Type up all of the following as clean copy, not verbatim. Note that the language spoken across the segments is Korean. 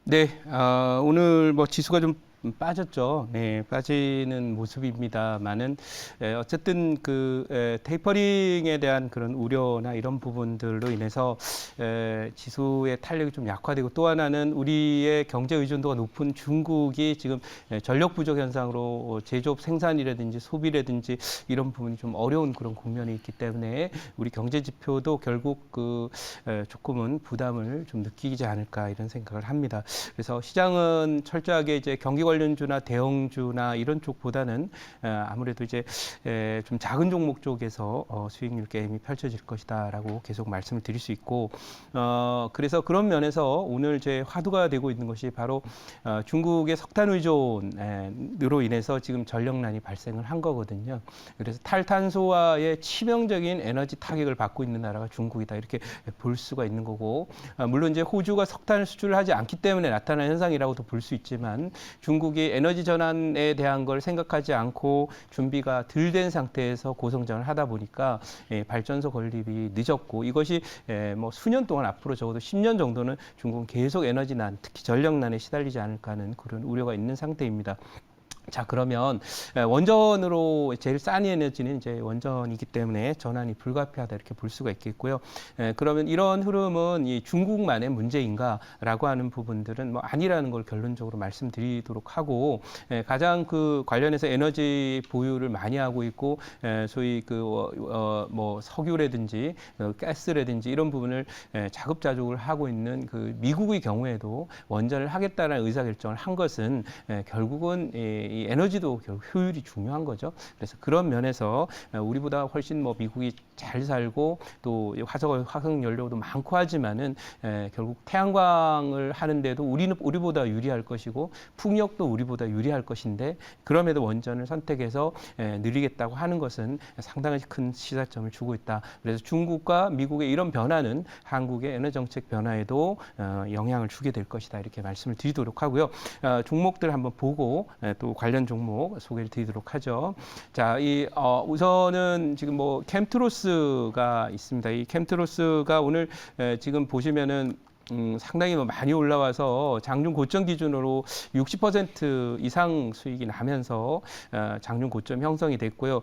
네, 오늘 뭐 지수가 좀 빠졌죠. 네, 빠지는 모습입니다만은 어쨌든 테이퍼링에 대한 그런 우려나 이런 부분들로 인해서 지수의 탄력이 좀 약화되고, 또 하나는 우리의 경제 의존도가 높은 중국이 지금 전력 부족 현상으로 제조업 생산이라든지 소비라든지 이런 부분이 좀 어려운 그런 국면이 있기 때문에 우리 경제 지표도 결국 조금은 부담을 좀 느끼지 않을까 이런 생각을 합니다. 그래서 시장은 철저하게 이제 경기 관련주나 대형주나 이런 쪽보다는 아무래도 이제 좀 작은 종목 쪽에서 수익률 게임이 펼쳐질 것이다라고 계속 말씀을 드릴 수 있고, 그래서 그런 면에서 오늘 이제 화두가 되고 있는 것이 바로 중국의 석탄 의존으로 인해서 지금 전력난이 발생을 한 거거든요. 그래서 탈탄소화의 치명적인 에너지 타격을 받고 있는 나라가 중국이다, 이렇게 볼 수가 있는 거고, 물론 이제 호주가 석탄을 수출을 하지 않기 때문에 나타난 현상이라고도 볼 수 있지만, 중국이 에너지 전환에 대한 걸 생각하지 않고 준비가 덜 된 상태에서 고성장을 하다 보니까 발전소 건립이 늦었고, 이것이 뭐 수년 동안, 앞으로 적어도 10년 정도는 중국은 계속 에너지난, 특히 전력난에 시달리지 않을까 하는 그런 우려가 있는 상태입니다. 자, 그러면 원전으로 제일 싼 에너지는 이제 원전이기 때문에 전환이 불가피하다, 이렇게 볼 수가 있겠고요. 그러면 이런 흐름은 이 중국만의 문제인가라고 하는 부분들은 뭐 아니라는 걸 결론적으로 말씀드리도록 하고, 가장 그 관련해서 에너지 보유를 많이 하고 있고, 소위 뭐 석유라든지 가스라든지 이런 부분을 자급자족을 하고 있는 그 미국의 경우에도 원전을 하겠다는 의사결정을 한 것은 결국은 이 에너지도 결국 효율이 중요한 거죠. 그래서 그런 면에서 우리보다 훨씬 뭐 미국이 잘 살고 또 화석 연료도 많고 하지만은 결국 태양광을 하는데도 우리보다 유리할 것이고, 풍력도 우리보다 유리할 것인데, 그럼에도 원전을 선택해서 늘리겠다고 하는 것은 상당히 큰 시사점을 주고 있다. 그래서 중국과 미국의 이런 변화는 한국의 에너지 정책 변화에도 영향을 주게 될 것이다, 이렇게 말씀을 드리도록 하고요. 종목들 한번 보고 또 관련 종목 소개를 드리도록 하죠. 자, 우선은 지금 뭐 캠트로스가 있습니다. 이 캠트로스가 오늘 지금 보시면은 상당히 많이 올라와서 장중 고점 기준으로 60% 이상 수익이 나면서 장중 고점 형성이 됐고요.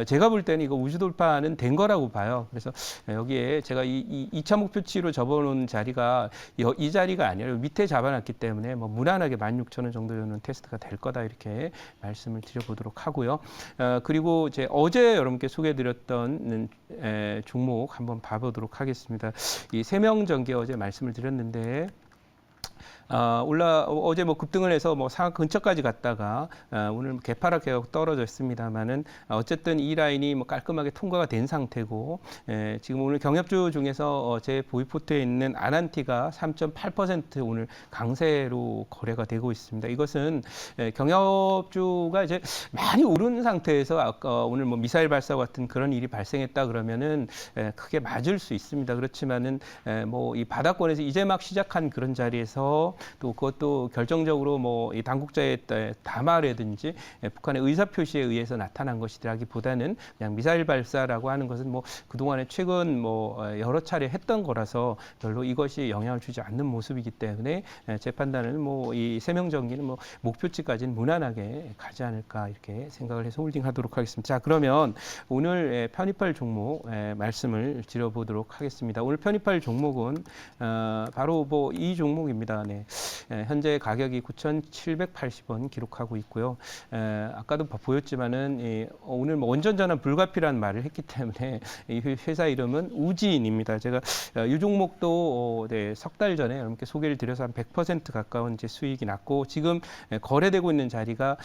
제가 볼 때는 이거 우주 돌파는 된 거라고 봐요. 그래서 여기에 제가 이 2차 목표치로 접어놓은 자리가 이 자리가 아니라 밑에 잡아놨기 때문에 뭐 무난하게 16,000원 정도는 테스트가 될 거다, 이렇게 말씀을 드려보도록 하고요. 그리고 이제 어제 여러분께 소개해드렸던 종목 한번 봐보도록 하겠습니다. 이 세명전기 어제 말씀을 드렸는데, 어제 뭐 급등을 해서 뭐 상하 근처까지 갔다가 오늘 개파락 해서 떨어졌습니다만은, 어쨌든 이 라인이 뭐 깔끔하게 통과가 된 상태고, 지금 오늘 경협주 중에서 제 보유 포트에 있는 아난티가 3.8% 오늘 강세로 거래가 되고 있습니다. 이것은 경협주가 이제 많이 오른 상태에서 아까 오늘 뭐 미사일 발사 같은 그런 일이 발생했다 그러면은 크게 맞을 수 있습니다. 그렇지만은 뭐 이 바닥권에서 이제 막 시작한 그런 자리에서 또 그것도 결정적으로 뭐 이 당국자의 담화라든지 북한의 의사 표시에 의해서 나타난 것이라기보다는 그냥 미사일 발사라고 하는 것은 뭐 그동안에 최근 뭐 여러 차례 했던 거라서 별로 이것이 영향을 주지 않는 모습이기 때문에 제 판단은 뭐 이 세명전기는 뭐 목표치까지는 무난하게 가지 않을까, 이렇게 생각을 해서 홀딩하도록 하겠습니다. 자, 그러면 오늘 편입할 종목 말씀을 드려보도록 하겠습니다. 오늘 편입할 종목은 바로 뭐 이 종목입니다. 네. 현재 가격이 9,780원 기록하고 있고요. 아까도 보였지만은 오늘 뭐 원전 전환 불가피라는 말을 했기 때문에 이 회사 이름은 우지인입니다. 제가 이 종목도 네, 석 달 전에 여러분께 소개를 드려서 한 100% 가까운 이제 수익이 났고, 지금 거래되고 있는 자리가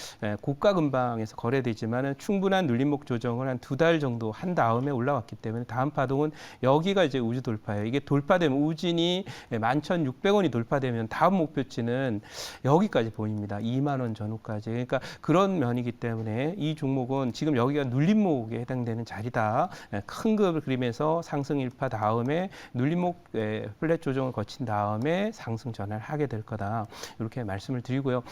고가 근방에서 거래되지만은 충분한 눌림목 조정을 한 2달 정도 한 다음에 올라왔기 때문에 다음 파동은 여기가 이제 우주 돌파예요. 이게 돌파되면 우진이 11,600원이 돌파되면 다음 목표치는 여기까지 보입니다. 2만 원 전후까지. 그러니까 그런 면이기 때문에 이 종목은 지금 여기가 눌림목에 해당되는 자리다. 큰 그림에서 상승 일파 다음에 눌림목 플랫 조정을 거친 다음에 상승 전환을 하게 될 거다, 이렇게 말씀을 드리고요.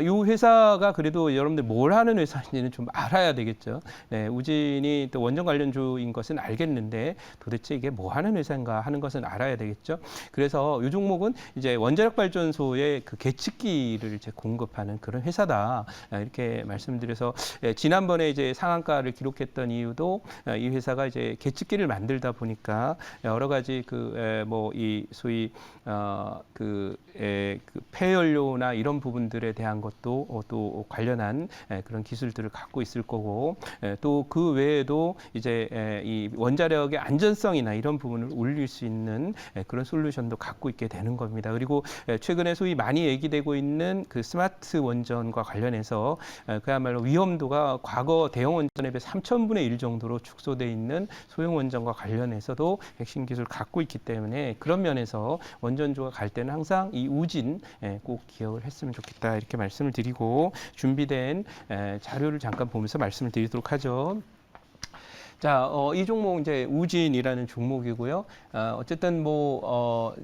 이 회사가 그래도 여러분들 뭘 하는 회사인지는 좀 알아야 되겠죠. 네, 우진이 또 원전 관련주인 것은 알겠는데 도대체 이게 뭐 하는 회사인가 하는 것은 알아야 되겠죠. 그래서 이 종목은 이제 원자력 발전 발전소의 그 계측기를 이제 공급하는 그런 회사다. 이렇게 말씀드려서 지난번에 이제 상한가를 기록했던 이유도 이 회사가 이제 계측기를 만들다 보니까 여러 가지 뭐 이 소위 그 폐연료나 이런 부분들에 대한 것도 또 관련한 그런 기술들을 갖고 있을 거고 또 그 외에도 이제 이 원자력의 안전성이나 이런 부분을 올릴 수 있는 그런 솔루션도 갖고 있게 되는 겁니다. 그리고 최근에 소위 많이 얘기되고 있는 그 스마트 원전과 관련해서 그야말로 위험도가 과거 대형 원전에 비해 3,000분의 1 정도로 축소돼 있는 소형 원전과 관련해서도 핵심 기술을 갖고 있기 때문에 그런 면에서 원전주가 갈 때는 항상 이 우진 꼭 기억을 했으면 좋겠다 이렇게 말씀을 드리고 준비된 자료를 잠깐 보면서 말씀을 드리도록 하죠. 자, 이 종목 이제 우진이라는 종목이고요. 어쨌든 뭐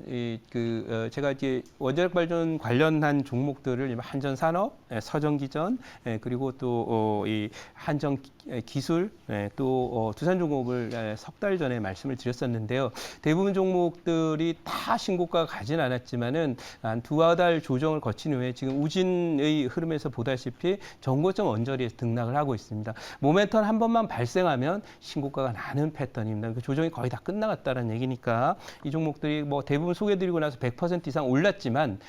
제가 이제 원자력 발전 관련한 종목들을 한전산업, 서정기전, 그리고 또 이 한정 기술, 또 두산중공업을 석 달 전에 말씀을 드렸었는데요. 대부분 종목들이 다 신고가가 가진 않았지만은 한 두어 달 조정을 거친 후에 지금 우진의 흐름에서 보다시피 정고점 언저리에서 등락을 하고 있습니다. 모멘텀 한 번만 발생하면 신고가가 나는 패턴입니다. 그 조정이 거의 다 끝나갔다는 얘기니까 이 종목들이 뭐 대부분 소개드리고 나서 100% 이상 올랐지만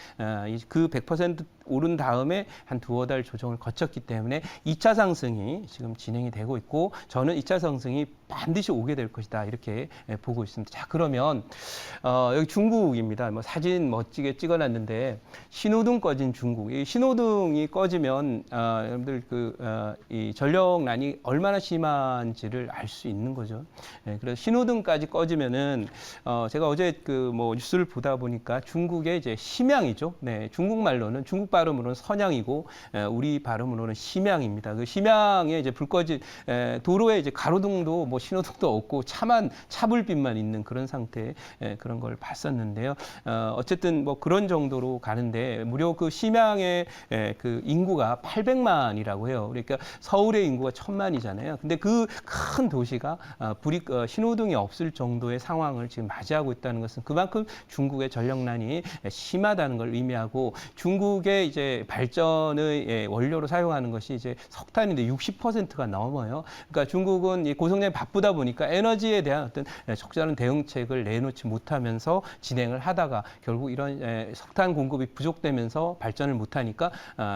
그 100% 오른 다음에 한 두어 달 조정을 거쳤기 때문에 2차 상승이 지금 진행이 되고 있고 저는 2차 상승이 반드시 오게 될 것이다 이렇게 보고 있습니다. 자, 그러면 여기 중국입니다. 뭐 사진 멋지게 찍어놨는데 신호등 꺼진 중국. 이 신호등이 꺼지면 여러분들 이 전력난이 얼마나 심한지를 알 수 있는 거죠. 그래서 신호등까지 꺼지면은 제가 어제 뭐 뉴스를 보다 보니까 중국의 이제 심양이죠. 네, 중국말로는 중국 발음으로는 선양이고 우리 발음으로는 심양입니다. 그 심양에 이제 불 꺼진 도로에 이제 가로등도 뭐 신호등도 없고 차불빛만 있는 그런 상태 그런 걸 봤었는데요. 어쨌든 뭐 그런 정도로 가는데 무려 그 심양의 그 인구가 800만이라고 해요. 그러니까 서울의 인구가 1000만이잖아요. 근데 그 큰 도시가 신호등이 없을 정도의 상황을 지금 맞이하고 있다는 것은 그만큼 중국의 전력난이 심하다는 걸 의미하고 중국의 이제 발전의 원료로 사용하는 것이 이제 석탄인데 60%가 넘어요. 그러니까 중국은 이 고성장이 바쁘다 보니까 에너지에 대한 어떤 적절한 대응책을 내놓지 못하면서 진행을 하다가 결국 이런 석탄 공급이 부족되면서 발전을 못하니까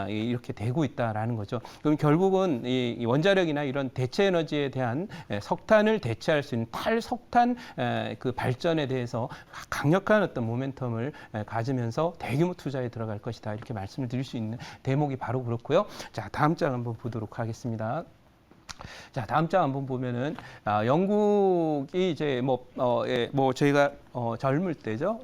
이렇게 되고 있다라는 거죠. 그럼 결국은 이 원자력이나 이런 대체 에너지에 대한 석탄을 대체할 수 있는 탈석탄 그 발전에 대해서 강력한 어떤 모멘텀을 가지면서 대규모 투자에 들어갈 것이다 이렇게 말씀을 드릴 수 있는 대목이 바로 그렇고요. 자, 다음 장 한번 보도록 하겠습니다. 자, 다음 장 한번 보면은 영국이 이제 뭐 저희가 젊을 때죠.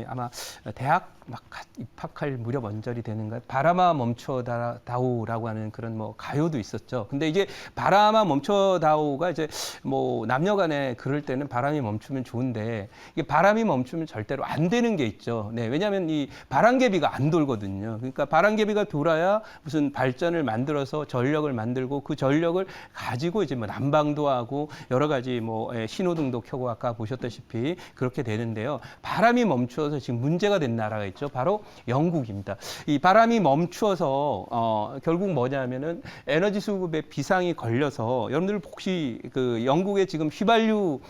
아마 대학 막 입학할 무렵 언저리 되는가 바람아 멈춰다오라고 하는 그런 뭐 가요도 있었죠. 근데 이제 바람아 멈춰다오가 이제 뭐 남녀간에 그럴 때는 바람이 멈추면 좋은데 이게 바람이 멈추면 절대로 안 되는 게 있죠. 네, 왜냐하면 이 바람개비가 안 돌거든요. 그러니까 바람개비가 돌아야 무슨 발전을 만들어서 전력을 만들고 그 전력을 가지고 이제 뭐 난방도 하고 여러 가지 뭐 신호등도 켜고 아까 보셨다시피 그렇게 되는데요. 바람이 멈추어서 지금 문제가 된 나라가 있죠. 바로 영국입니다. 이 바람이 멈추어서 결국 뭐냐면은 에너지 수급에 비상이 걸려서 여러분들 혹시 그 영국에 지금 휘발유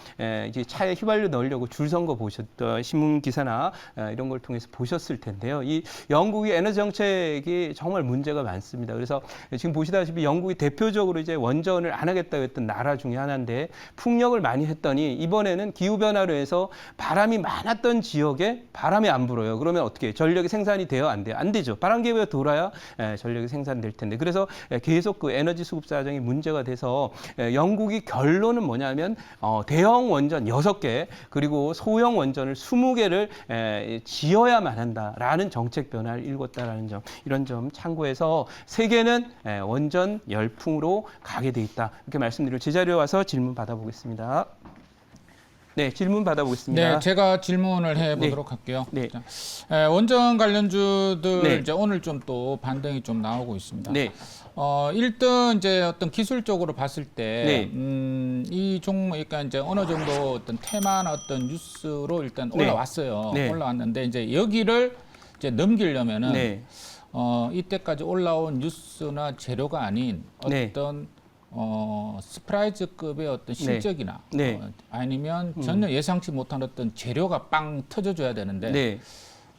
이제 차에 휘발유 넣으려고 줄 선 거 보셨던 신문 기사나 이런 걸 통해서 보셨을 텐데요. 이 영국의 에너지 정책이 정말 문제가 많습니다. 그래서 지금 보시다시피 영국이 대표적으로 이제 원전을 안 하겠다고 했던 나라 중에 하나인데 풍력을 많이 했더니 이번에는 기후 변화로 해서 바람이 많았던 지역에 바람이 안 불어요. 그러면 어떻게 전력이 생산이 돼요? 안 돼요? 안 되죠. 바람개비가 돌아야 전력이 생산될 텐데. 그래서 계속 그 에너지 수급 사정이 문제가 돼서 영국이 결론은 뭐냐면 대형 원전 6개 그리고 소형 원전을 20개를 지어야만 한다라는 정책 변화를 일궜다라는 점. 이런 점 참고해서 세계는 원전 열풍으로 가게 돼 있다. 이렇게 말씀드리고 제 자리에 와서 질문 받아보겠습니다. 네, 질문 받아보겠습니다. 네, 제가 질문을 해보도록 할게요. 네. 자, 원전 관련주들 네. 이제 오늘 좀 또 반등이 좀 나오고 있습니다. 네. 1등 이제 어떤 기술적으로 봤을 때, 네. 이 종목, 그러니까 이제 어느 정도 어떤 테마나 어떤 뉴스로 일단 올라왔어요. 네. 올라왔는데 이제 여기를 이제 넘기려면은 네. 이때까지 올라온 뉴스나 재료가 아닌 네. 어떤 스프라이즈급의 어떤 실적이나 네. 아니면 전혀 예상치 못한 어떤 재료가 빵 터져줘야 되는데 네.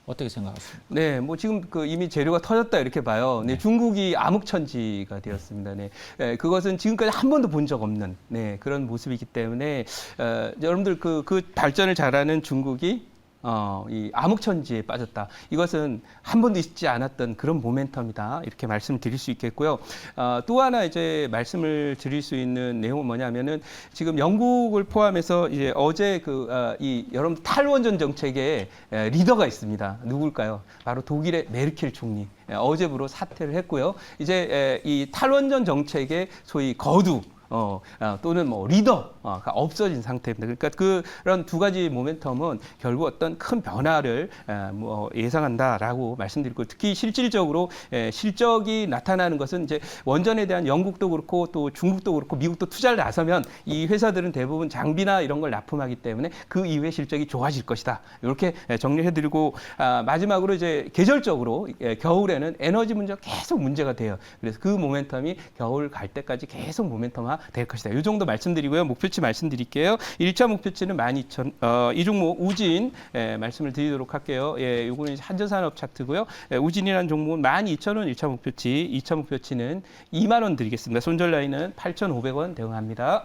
어떻게 생각하십니까? 네, 뭐 지금 그 이미 재료가 터졌다 이렇게 봐요. 네, 중국이 암흑천지가 되었습니다. 네, 그것은 지금까지 한 번도 본 적 없는 그런 모습이기 때문에 여러분들 그 발전을 잘하는 중국이 이 암흑천지에 빠졌다. 이것은 한 번도 있지 않았던 그런 모멘텀이다. 이렇게 말씀드릴 수 있겠고요. 또 하나 이제 말씀을 드릴 수 있는 내용은 뭐냐면은 지금 영국을 포함해서 이제 어제 이 여러분 탈원전 정책의 리더가 있습니다. 누굴까요? 바로 독일의 메르켈 총리. 어제부로 사퇴를 했고요. 이제 이 탈원전 정책의 소위 거두 또는 뭐 리더가 없어진 상태입니다. 그러니까 그런 두 가지 모멘텀은 결국 어떤 큰 변화를 뭐 예상한다라고 말씀드리고 특히 실질적으로 실적이 나타나는 것은 이제 원전에 대한 영국도 그렇고 또 중국도 그렇고 미국도 투자를 나서면 이 회사들은 대부분 장비나 이런 걸 납품하기 때문에 그 이후에 실적이 좋아질 것이다. 이렇게 정리해드리고 마지막으로 이제 계절적으로 겨울에는 에너지 문제가 계속 문제가 돼요. 그래서 그 모멘텀이 겨울 갈 때까지 계속 모멘텀화 될 것이다. 이 정도 말씀드리고요. 목표치 말씀드릴게요. 1차 목표치는 12,000, 이 종목 우진 말씀을 드리도록 할게요. 예, 요거는 한전산업 차트고요. 우진이라는 종목은 12,000원 1차 목표치, 2차 목표치는 2만 원 드리겠습니다. 손절 라인은 8,500원 대응합니다.